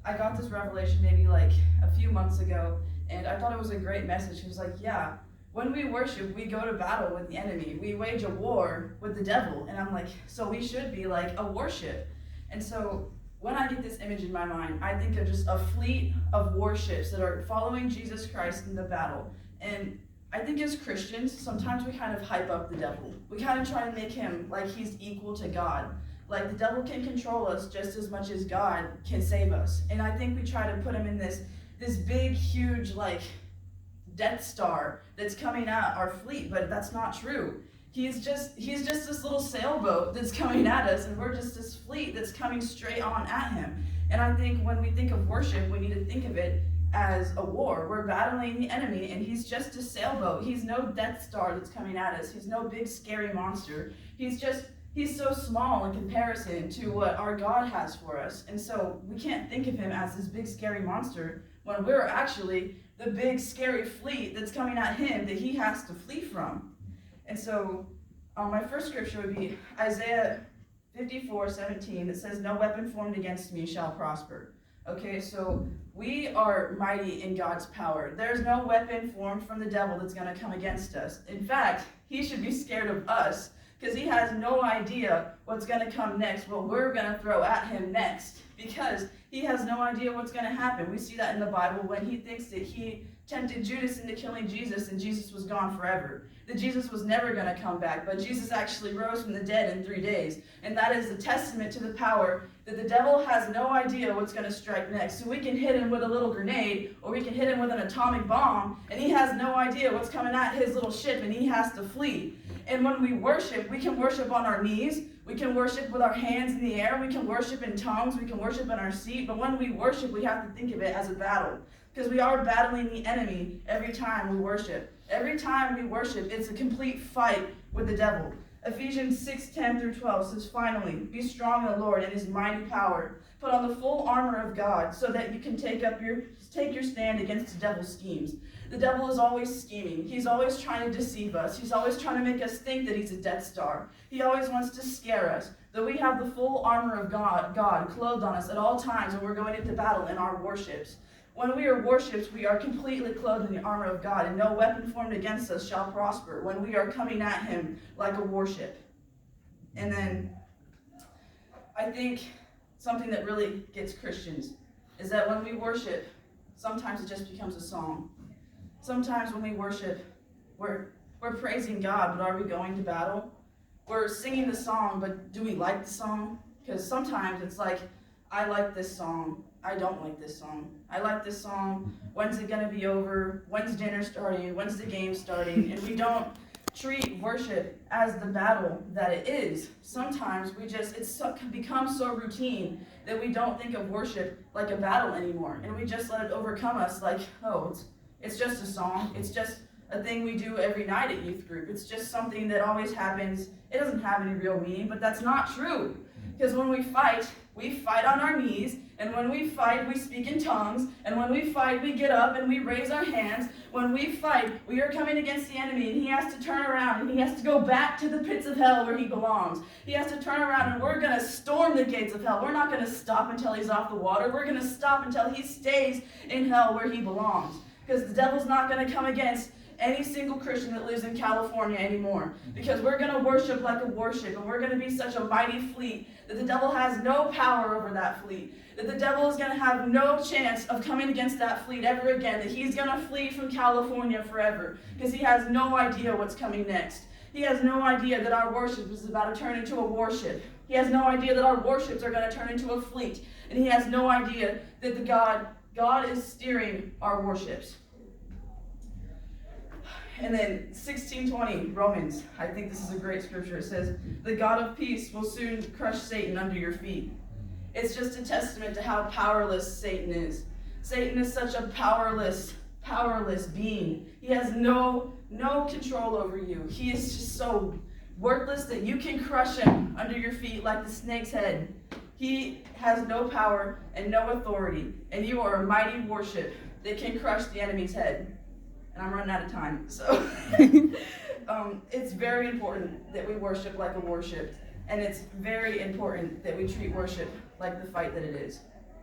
I got this revelation maybe like a few months ago, and I thought it was a great message. He was like, yeah, when we worship, we go to battle with the enemy. We wage a war with the devil. And I'm like, so we should be like a warship. And so when I get this image in my mind, I think of just a fleet of warships that are following Jesus Christ in the battle. And I think as Christians, sometimes we kind of hype up the devil. We kind of try to make him like he's equal to God. Like the devil can control us just as much as God can save us. And I think we try to put him in this big, huge, like, Death Star that's coming at our fleet, but that's not true. He's just this little sailboat that's coming at us, and we're just this fleet that's coming straight on at him. And I think when we think of worship, we need to think of it as a war. We're battling the enemy, and he's just a sailboat. He's no Death Star that's coming at us. He's no big scary monster. He's so small in comparison to what our God has for us. And so we can't think of him as this big scary monster when we're actually the big scary fleet that's coming at him that he has to flee from. And so my first scripture would be Isaiah 54:17 that says, "No weapon formed against me shall prosper." Okay, so we are mighty in God's power. There's no weapon formed from the devil that's going to come against us. In fact, he should be scared of us because he has no idea what's going to come next, what we're going to throw at him next, because he has no idea what's going to happen. We see that in the Bible when he thinks that he tempted Judas into killing Jesus and Jesus was gone forever. That Jesus was never going to come back, but Jesus actually rose from the dead in 3 days. And that is a testament to the power that the devil has no idea what's going to strike next. So we can hit him with a little grenade, or we can hit him with an atomic bomb, and he has no idea what's coming at his little ship, and he has to flee. And when we worship, we can worship on our knees, we can worship with our hands in the air, we can worship in tongues, we can worship in our seat, but when we worship, we have to think of it as a battle. Because we are battling the enemy every time we worship. Every time we worship, it's a complete fight with the devil. Ephesians 6:10-12 says, "Finally, be strong in the Lord and his mighty power. Put on the full armor of God so that you can take your stand against the devil's schemes." The devil is always scheming. He's always trying to deceive us. He's always trying to make us think that he's a Death Star. He always wants to scare us. That we have the full armor of God clothed on us at all times when we're going into battle in our warships. When we are worshipped, we are completely clothed in the armor of God, and no weapon formed against us shall prosper when we are coming at him like a warship. And then I think something that really gets Christians is that when we worship, sometimes it just becomes a song. Sometimes when we worship, we're praising God, but are we going to battle? We're singing the song, but do we like the song? Because sometimes it's like, I like this song, I don't like this song. I like this song, when's it going to be over? When's dinner starting? When's the game starting? And we don't treat worship as the battle that it is. Sometimes it's become so routine that we don't think of worship like a battle anymore. And we just let it overcome us like, oh, it's just a song. It's just a thing we do every night at youth group. It's just something that always happens. It doesn't have any real meaning, but that's not true. Because when we fight on our knees, and when we fight, we speak in tongues, and when we fight, we get up and we raise our hands. When we fight, we are coming against the enemy, and he has to turn around, and he has to go back to the pits of hell where he belongs. He has to turn around, and we're going to storm the gates of hell. We're not going to stop until he's off the water. We're going to stop until he stays in hell where he belongs. Because the devil's not going to come against any single Christian that lives in California anymore. Because we're going to worship like a warship, and we're going to be such a mighty fleet that the devil has no power over that fleet. That the devil is going to have no chance of coming against that fleet ever again. That he's going to flee from California forever. Because he has no idea what's coming next. He has no idea that our worship is about to turn into a warship. He has no idea that our warships are going to turn into a fleet. And he has no idea that God is steering our warships. And then 16:20, Romans, I think this is a great scripture. It says, "The God of peace will soon crush Satan under your feet." It's just a testament to how powerless Satan is. Satan is such a powerless being. He has no control over you. He is just so worthless that you can crush him under your feet like the snake's head. He has no power and no authority, and you are a mighty warship that can crush the enemy's head. And I'm running out of time, so it's very important that we worship like a warship, and it's very important that we treat worship like the fight that it is.